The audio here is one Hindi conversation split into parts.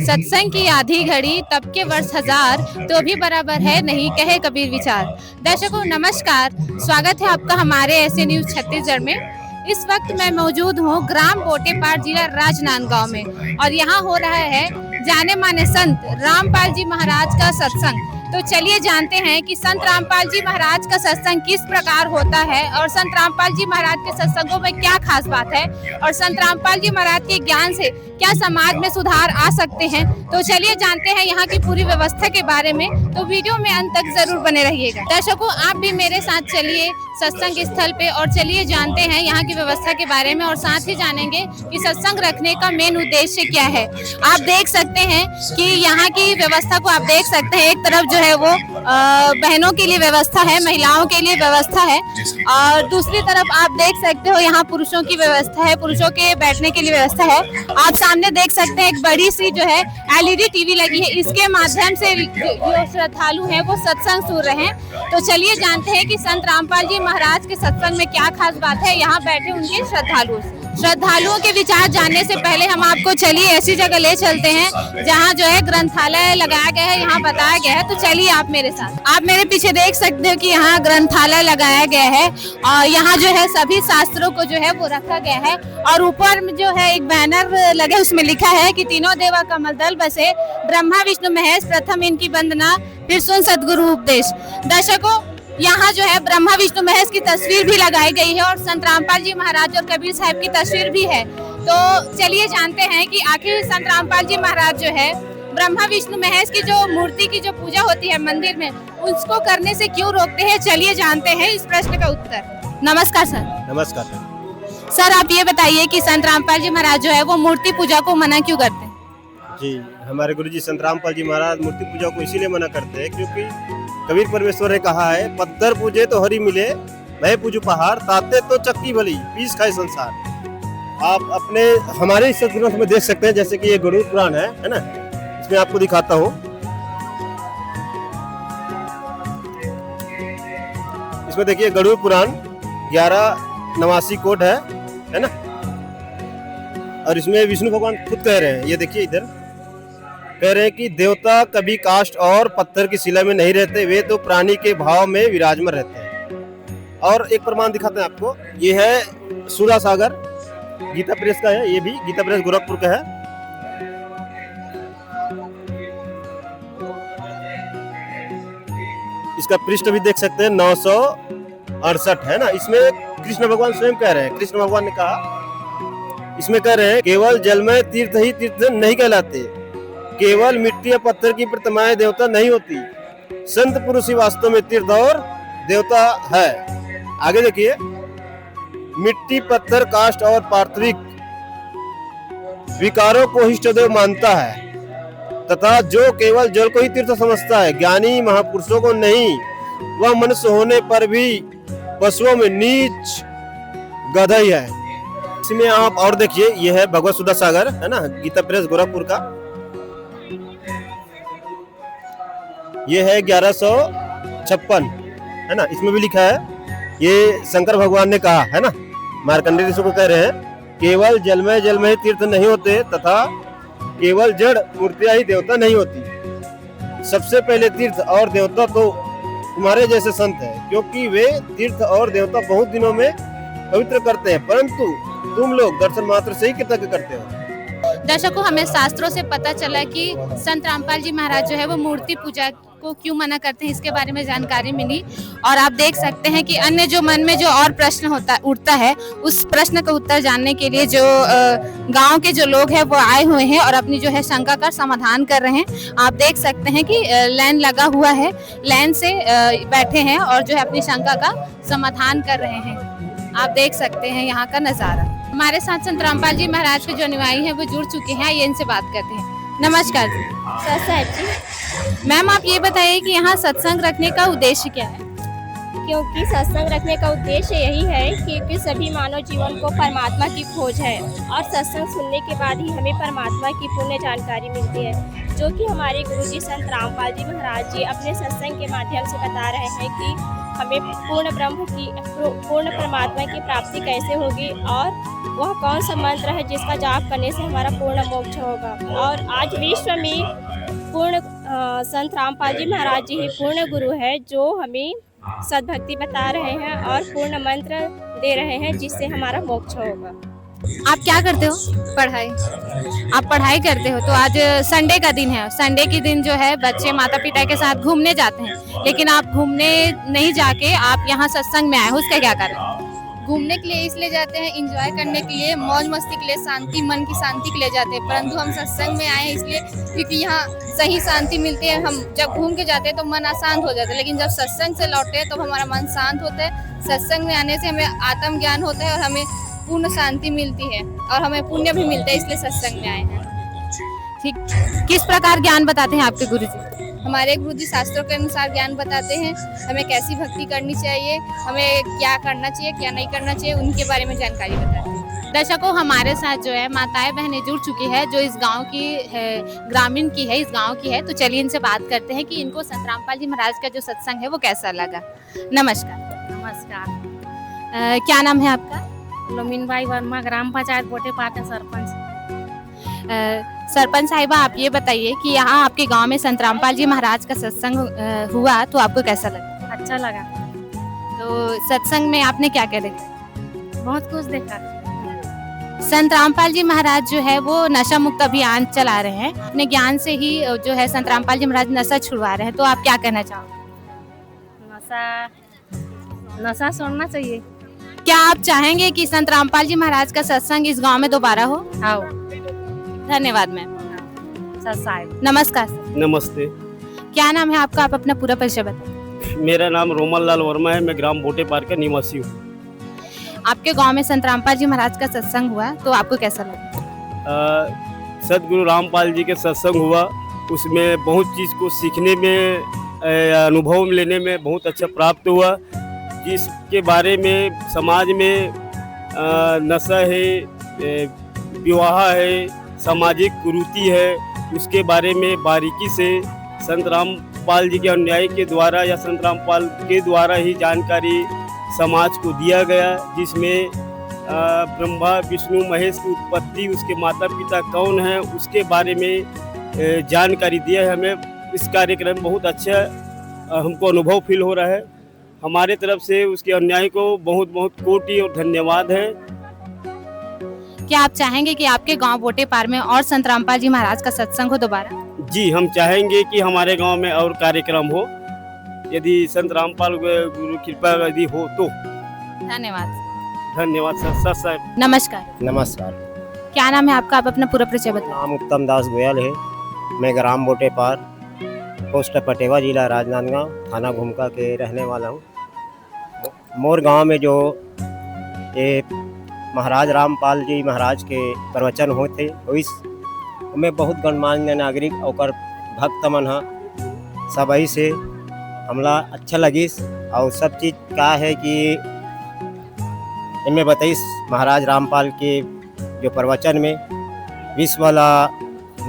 सत्संग की आधी घड़ी तब के वर्ष हजार, तो भी बराबर है नहीं कहे कबीर विचार। दर्शकों नमस्कार, स्वागत है आपका हमारे ऐसे न्यूज छत्तीसगढ़ में। इस वक्त मैं मौजूद हूँ ग्राम बोटेपार, जिला राजनांदगांव में, और यहाँ हो रहा है जाने माने संत रामपाल जी महाराज का सत्संग। तो चलिए जानते हैं कि संत रामपाल जी महाराज का सत्संग किस प्रकार होता है और संत रामपाल जी महाराज के सत्संगों में क्या खास बात है और संत रामपाल जी महाराज के ज्ञान से क्या समाज में सुधार आ सकते हैं। तो चलिए जानते हैं यहाँ की पूरी व्यवस्था के बारे में। तो वीडियो में अंत तक जरूर बने रहिएगा। दर्शकों आप भी मेरे साथ चलिए सत्संग स्थल पे और चलिए जानते हैं यहाँ की व्यवस्था के बारे में, और साथ ही जानेंगे कि सत्संग रखने का मेन उद्देश्य क्या है। आप देख सकते हैं कि यहाँ की व्यवस्था को आप देख सकते हैं। एक तरफ जो है वो बहनों के लिए व्यवस्था है, महिलाओं के लिए व्यवस्था है, और दूसरी तरफ आप देख सकते हो यहाँ पुरुषों की व्यवस्था है, पुरुषों के बैठने के लिए व्यवस्था है। आप सामने देख सकते हैं एक बड़ी सी जो है LED टीवी लगी है, इसके माध्यम से जो श्रद्धालु हैं वो सत्संग सुन रहे हैं। तो चलिए जानते हैं कि संत रामपाल जी महाराज के सत्संग में क्या खास बात है। यहाँ बैठे उनके श्रद्धालुओं के विचार जानने से पहले हम आपको चलिए ऐसी जगह ले चलते हैं जहाँ जो है ग्रंथालय लगाया गया है, यहाँ बताया गया है। तो चलिए आप मेरे साथ, आप मेरे पीछे देख सकते हो कि यहाँ ग्रंथालय लगाया गया है और यहाँ जो है सभी शास्त्रों को जो है वो रखा गया है, और ऊपर में जो है एक बैनर लगे उसमें लिखा है कि तीनों देवा कमल दल बसे, ब्रह्मा विष्णु महेश प्रथम इनकी वंदना, फिर सुन सदगुरु उपदेश। दर्शकों यहाँ जो है ब्रह्मा विष्णु महेश की तस्वीर भी लगाई गई है और संत रामपाल जी महाराज और कबीर साहब की तस्वीर भी है। तो चलिए जानते हैं कि आखिर संत रामपाल जी महाराज जो है ब्रह्मा विष्णु महेश की जो मूर्ति की जो पूजा होती है मंदिर में, उसको करने से क्यों रोकते हैं। चलिए जानते हैं इस प्रश्न का उत्तर। नमस्कार सर। नमस्कार सर, आप ये बताइए कि संत रामपाल जी महाराज जो है वो मूर्ति पूजा को मना क्यों करते हैं। जी, हमारे गुरुजी संत रामपाल जी महाराज मूर्ति पूजा को इसीलिए मना करते हैं क्योंकि कबीर परमेश्वर ने कहा है, पत्थर पूजे तो हरि मिले, मैं पूजू पहाड़, ताते तो चक्की भली, पीस खाए संसार। आप अपने हमारे इस ग्रंथ में देख सकते हैं, जैसे कि ये गरुड़ पुराण है ना, इसमें आपको दिखाता हूँ। इसमें देखिए गरुड़ पुराण 1189 कोट है ना, और इसमें विष्णु भगवान खुद कह रहे हैं, ये देखिए इधर कह रहे हैं कि देवता कभी काष्ठ और पत्थर की शिला में नहीं रहते, वे तो प्राणी के भाव में विराजमान रहते हैं। और एक प्रमाण दिखाते हैं आपको, ये है सुधा सागर, गीता प्रेस का है, ये भी गीता प्रेस गोरखपुर का है। इसका पृष्ठ भी देख सकते हैं 968 है ना। इसमें कृष्ण भगवान स्वयं कह रहे हैं, कृष्ण भगवान ने कहा, इसमें कह रहे हैं केवल जल में तीर्थ ही तीर्थ नहीं कहलाते, केवल मिट्टी या पत्थर की प्रतिमाएं देवता नहीं होती, संत पुरुष ही वास्तव में तीर्थ और देवता है। आगे देखिए, मिट्टी पत्थर काष्ठ और पार्थिव विकारों को इष्टदेव मानता है तथा जो केवल जल को ही तीर्थ समझता है, ज्ञानी महापुरुषों को नहीं, वह मनुष्य होने पर भी पशुओं में नीच गधा ही है। इसमें आप और देखिए, यह है भगवत सुधा सागर है ना, गीता प्रेस गोरखपुर का, ये है 1156 है ना। इसमें भी लिखा है, ये शंकर भगवान ने कहा है ना, मार्कंडेय ऋषि को कह रहे हैं, केवल जल में ही तीर्थ नहीं होते तथा केवल जड़ मूर्तियां ही देवता नहीं होती। सबसे पहले तीर्थ और देवता तो तुम्हारे जैसे संत हैं, क्योंकि वे तीर्थ और देवता बहुत दिनों में पवित्र करते हैं, परंतु तुम लोग दर्शन मात्र से ही कृतज्ञ करते हो। दर्शकों हमें शास्त्रों से पता चला कि संत रामपाल जी महाराज जो है वो मूर्ति पूजा को क्यों मना करते हैं, इसके बारे में जानकारी मिली। और आप देख सकते हैं कि अन्य जो मन में जो और प्रश्न उठता है, उस प्रश्न का उत्तर जानने के लिए जो गांव के जो लोग हैं वो आए हुए हैं और अपनी जो है शंका का समाधान कर रहे हैं। आप देख सकते हैं कि लाइन लगा हुआ है, लाइन से बैठे हैं और जो है अपनी शंका का समाधान कर रहे हैं। आप देख सकते हैं यहाँ का नजारा। हमारे साथ संत रामपाल जी महाराज के जो अनुयायी हैं वो जुड़ चुके हैं, आइए इनसे बात करते हैं। नमस्कार जी। सर साहब जी, मैम आप ये बताइए कि यहाँ सत्संग रखने का उद्देश्य क्या है। क्योंकि सत्संग रखने का उद्देश्य यही है कि सभी मानव जीवन को परमात्मा की खोज है और सत्संग सुनने के बाद ही हमें परमात्मा की पूर्ण जानकारी मिलती है, जो कि हमारे गुरुजी संत रामपाल जी महाराज जी अपने सत्संग के माध्यम से बता रहे हैं कि हमें पूर्ण परमात्मा की प्राप्ति कैसे होगी और वह कौन सा मंत्र है जिसका जाप करने से हमारा पूर्ण मोक्ष होगा। और आज विश्व में संत रामपाल जी महाराज जी ही पूर्ण गुरु है, जो हमें सद्भक्ति बता रहे हैं और पूर्ण मंत्र दे रहे हैं जिससे हमारा मोक्ष होगा। आप क्या करते हो? पढ़ाई। आप पढ़ाई करते हो। तो आज संडे का दिन है, संडे के दिन जो है बच्चे माता पिता के साथ घूमने जाते हैं, लेकिन आप घूमने नहीं जाके आप यहाँ सत्संग में आए हो, उसका क्या कारण? घूमने के लिए इसलिए जाते हैं, एंजॉय करने के लिए, मौज मस्ती के लिए, शांति, मन की शांति के लिए जाते हैं। परंतु हम सत्संग में आए हैं इसलिए क्योंकि यहाँ सही शांति मिलती है। हम जब घूम के जाते हैं तो मन अशांत हो जाता है, लेकिन जब सत्संग से लौटते हैं तो हमारा मन शांत होता है। सत्संग में आने से हमें आत्म ज्ञान होता है और हमें पूर्ण शांति मिलती है और हमें पुण्य भी मिलता है, इसलिए सत्संग में आए हैं। ठीक, किस प्रकार ज्ञान बताते हैं आपके गुरुजी? हमारे गुरुजी शास्त्रों के अनुसार ज्ञान बताते हैं, हमें कैसी भक्ति करनी चाहिए, हमें क्या करना चाहिए, क्या नहीं करना चाहिए, उनके बारे में जानकारी बताते हैं। दर्शकों, हमारे साथ जो है माताएं बहनें जुड़ चुकी है, जो इस गांव की है, ग्रामीण की है, इस गांव की है। तो चलिए इनसे बात करते हैं कि इनको संत रामपाल जी महाराज का जो सत्संग है वो कैसा लगा। नमस्कार। नमस्कार। क्या नाम है आपका? लोमिनबाई वर्मा, ग्राम पंचायत बोटेपाट सरपंच। सरपंच साहिबा, आप ये बताइए कि यहाँ आपके गांव में संत रामपाल जी महाराज का सत्संग हुआ तो आपको कैसा लगा? अच्छा लगा। तो सत्संग में आपने क्या क्या देखा? बहुत कुछ देखा। संत रामपाल जी महाराज जो है वो नशा मुक्त अभियान चला रहे हैं, अपने ज्ञान से ही जो है संत रामपाल जी महाराज नशा छुड़वा रहे हैं। तो आप क्या कहना चाहोगे? नशा छोड़ना चाहिए। क्या आप चाहेंगे कि संत रामपाल जी महाराज का सत्संग इस गांव में दोबारा हो? आओ। धन्यवाद मैम। साहिब। नमस्कार। नमस्ते। क्या नाम है आपका? आप अपना पूरा परिचय बताएं। मेरा नाम रोमन लाल वर्मा है, मैं ग्राम बोटेपार का निवासी हूँ। आपके गांव में संत रामपाल जी महाराज का सत्संग हुआ तो आपको कैसा लगा? सदगुरु रामपाल जी के सत्संग हुआ, उसमें बहुत चीज़ को सीखने में, अनुभव लेने में बहुत अच्छा प्राप्त हुआ, जिसके बारे में समाज में नशा है, विवाह है, सामाजिक कुरीति है, उसके बारे में बारीकी से संत रामपाल जी के अनुयायी के द्वारा या संत रामपाल के द्वारा ही जानकारी समाज को दिया गया, जिसमें ब्रह्मा विष्णु महेश की उत्पत्ति, उसके माता पिता कौन हैं, उसके बारे में जानकारी दिया है हमें। इस कार्यक्रम में बहुत अच्छा हमको अनुभव फील हो रहा है। हमारे तरफ से उसके अनुयायी को बहुत बहुत कोटि और धन्यवाद है। क्या आप चाहेंगे कि आपके गांव बोटेपार में और संत रामपाल जी महाराज का सत्संग हो दोबारा? जी, हम चाहेंगे कि हमारे गांव में और कार्यक्रम हो, यदि संत रामपाल गुरु कृपा यदि हो तो। धन्यवाद। धन्यवाद सर साहब। नमस्कार। नमस्कार। क्या नाम है आपका? आप अपना पूरा परिचय बताएं। नाम उत्तम दास गोयल है, मैं ग्राम बोटेपार, पोस्ट पटेवा, जिला राजनांदगांव, थाना घुमका के रहने वाला हूँ। मोर गांव में जो ये महाराज रामपाल जी महाराज के प्रवचन होते उनमें बहुत गणमान्य नागरिक और भक्त मन सबही से हमला अच्छा लगिस। और सब चीज़ का है कि इनमें बताइस महाराज रामपाल के जो प्रवचन में विश्व वाला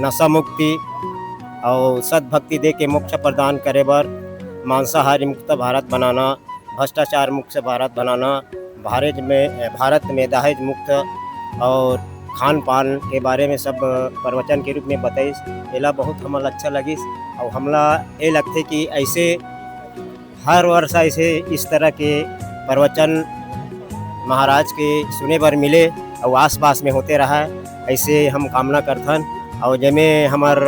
नशा मुक्ति और सद्भक्ति दे के मोक्ष प्रदान करे बर, मांसाहारी मुक्त भारत बनाना, भ्रष्टाचार मुक्त भारत बनाना, भारत में दहेज मुक्त और खान पान के बारे में सब प्रवचन के रूप में बताइस। एला बहुत हमला अच्छा लगिस और हमला ये लगते कि ऐसे हर वर्ष ऐसे इस तरह के प्रवचन महाराज के सुने बर मिले और आस पास में होते रहा, ऐसे हम कामना करथन। और जैमें हमार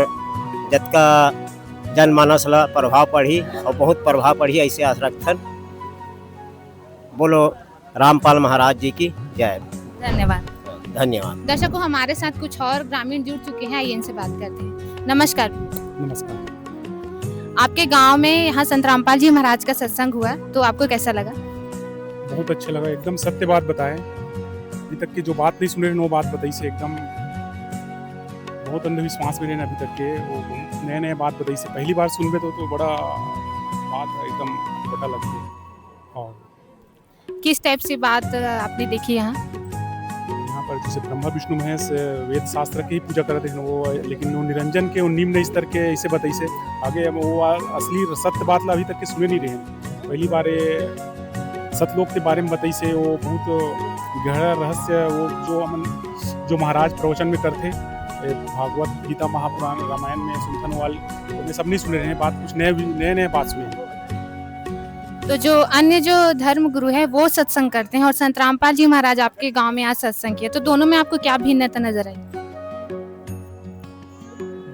जतका जनमानस ला प्रभाव पड़ी और बहुत प्रभाव पड़ी, ऐसे आस रखथन। बोलो रामपाल महाराज जी की जय। धन्यवाद। धन्यवाद। दर्शकों, हमारे साथ कुछ और ग्रामीण जुड़ चुके हैं, आइए इनसे बात करते हैं। नमस्कार। नमस्कार। आपके गांव में यहाँ संत रामपाल जी महाराज का सत्संग हुआ तो आपको कैसा लगा? बहुत अच्छा लगा, एकदम सत्य बात बताए। अभी तक की जो बात नहीं सुने वो बात बताई से एकदम बहुत अंधविश्वास में रहने अभी तक के वो नए बात बताई से पहली बार सुनबे तो बड़ा बात एकदम बड़ा लगती है। और किस टाइप से बात आपने देखी यहाँ? यहाँ पर जैसे ब्रह्मा विष्णु महेश वेद शास्त्र की ही पूजा करते हैं वो, लेकिन वो निरंजन के वो निम्न स्तर के ऐसे बताई से आगे हम वो असली सत्य बात ला अभी तक के सुने नहीं रहे हैं। पहली बार सतलोक के बारे में बताई से वो बहुत गहरा रहस्य वो जो महाराज प्रवचन में करते भागवत गीता महापुराण रामायण में सुनथन वाल तो सब नहीं सुने रहे हैं बात, कुछ नए बात सुने हैं। तो जो अन्य जो धर्म गुरु है वो सत्संग करते हैं और संत रामपाल जी महाराज आपके गांव में आज सत्संग किया, तो दोनों में आपको क्या भिन्नता नजर आई?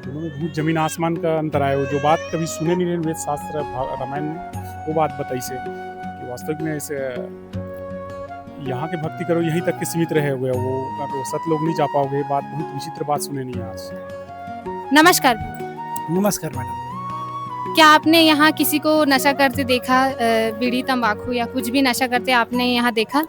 दोनों में बहुत जमीन आसमान का अंतर आया। जो बात कभी सुने नहीं रहे वेद शास्त्र रामायण में वो बात बताई से कि वास्तविक में ऐसे यहाँ के भक्ति करो यहीं तक के सीमित रहे हुए वो सतलोक नहीं जा पाओगे। बात बहुत विचित्र बात सुने नहीं आज। नमस्कार। नमस्कार मैडम। क्या आपने यहाँ किसी को नशा करते देखा, बीड़ी तंबाकू या कुछ भी नशा करते आपने यहाँ देखा?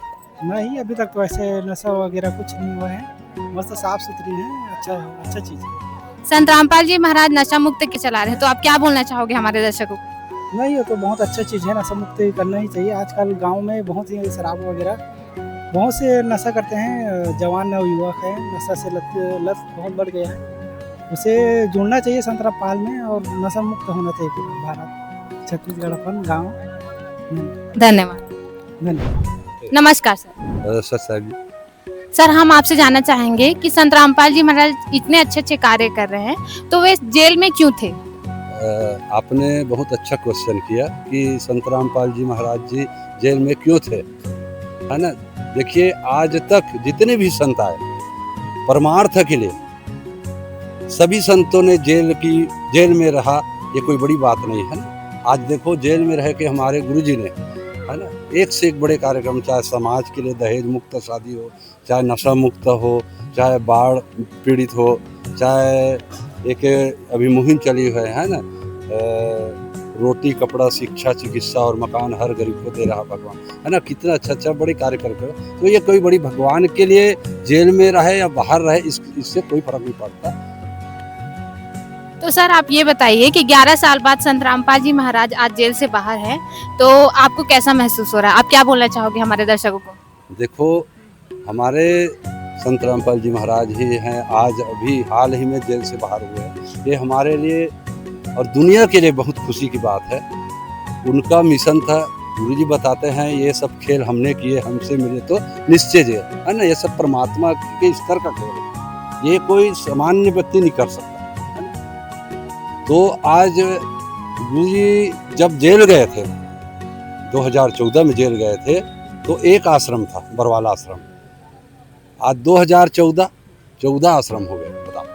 नहीं, अभी तक तो ऐसे नशा वगैरह कुछ नहीं हुआ है, मस्त साफ सुथरी है, अच्छा चीज है। संत रामपाल जी महाराज नशा मुक्त के चला रहे हैं, तो आप क्या बोलना चाहोगे हमारे दर्शकों को? नहीं, ये तो बहुत अच्छा चीज है, नशा मुक्त करना ही चाहिए। आजकल गांव में बहुत ही शराब वगैरह बहुत से नशा करते हैं, जवान नवयुवक है, नशा से लत बहुत बढ़ गया है। उसे जुड़ना चाहिए संत रामपाल में और नशा मुक्त होना चाहिए पूरा भारत, छत्तीसगढ़ अपन गाँव। धन्यवाद। नमस्कार सर। सर सर हम आपसे जानना चाहेंगे कि संत रामपाल जी महाराज इतने अच्छे कार्य कर रहे हैं तो वे जेल में क्यों थे? आपने बहुत अच्छा क्वेश्चन किया कि संत रामपाल जी महाराज जी जेल में क्यों थे, है ना। देखिए आज तक जितने भी संत आए परमार्थ के लिए, सभी संतों ने जेल में रहा, ये कोई बड़ी बात नहीं है ना। आज देखो जेल में रह के हमारे गुरुजी ने, है ना, एक से एक बड़े कार्यक्रम, चाहे समाज के लिए दहेज मुक्त शादी हो, चाहे नशा मुक्त हो, चाहे बाढ़ पीड़ित हो, चाहे एक अभी मुहिम चली है ना, रोटी कपड़ा शिक्षा चिकित्सा और मकान हर गरीब को दे रहा भगवान, है ना। कितना अच्छा बड़े कार्य कर। तो ये कोई बड़ी भगवान के लिए जेल में रहे या बाहर रहे इससे कोई फर्क नहीं पड़ता। तो सर आप ये बताइए कि 11 साल बाद संत रामपाल जी महाराज आज जेल से बाहर हैं, तो आपको कैसा महसूस हो रहा है? आप क्या बोलना चाहोगे हमारे दर्शकों को? देखो हमारे संत रामपाल जी महाराज ही हैं, आज अभी हाल ही में जेल से बाहर हुए हैं। ये हमारे लिए और दुनिया के लिए बहुत खुशी की बात है। उनका मिशन था, गुरुजी बताते हैं ये सब खेल हमने किए, हमसे मिले तो निश्चय जेल, है ना। ये सब परमात्मा के स्तर का खेल है, ये कोई सामान्य व्यक्ति नहीं कर सकता। तो आज गुरुजी जब जेल गए थे 2014 में जेल गए थे तो एक आश्रम था, बरवाला आश्रम। आज 2014 आश्रम हो गए, बताओ,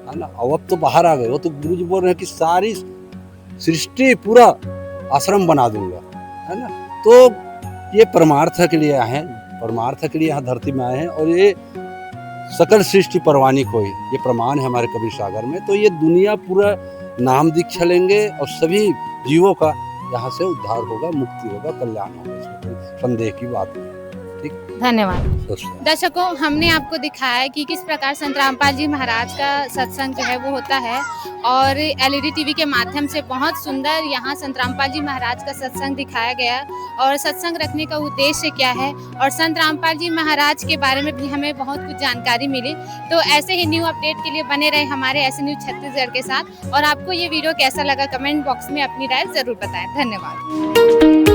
है ना। और अब तो बाहर आ गए। वो तो गुरुजी बोल रहे हैं कि सारी सृष्टि पूरा आश्रम बना दूंगा, है ना। तो ये परमार्थ के लिए आए हैं, परमार्थ के लिए यहाँ धरती में आए हैं। और ये सकल सृष्टि परवानी कोई, ये प्रमाण है हमारे कबीर सागर में। तो ये दुनिया पूरा नाम दीक्षा लेंगे और सभी जीवों का यहाँ से उद्धार होगा, मुक्ति होगा, कल्याण होगा, इसमें कोई संदेह की बात नहीं। ठीक, धन्यवाद। दर्शकों हमने आपको दिखाया कि किस प्रकार संत रामपाल जी महाराज का सत्संग जो है वो होता है और LED टीवी के माध्यम से बहुत सुंदर यहाँ संत रामपाल जी महाराज का सत्संग दिखाया गया और सत्संग रखने का उद्देश्य क्या है और संत रामपाल जी महाराज के बारे में भी हमें बहुत कुछ जानकारी मिली। तो ऐसे ही न्यू अपडेट के लिए बने रहे हमारे ऐसे न्यूज़ छत्तीसगढ़ के साथ। और आपको ये वीडियो कैसा लगा कमेंट बॉक्स में अपनी राय जरूर बताएं। धन्यवाद।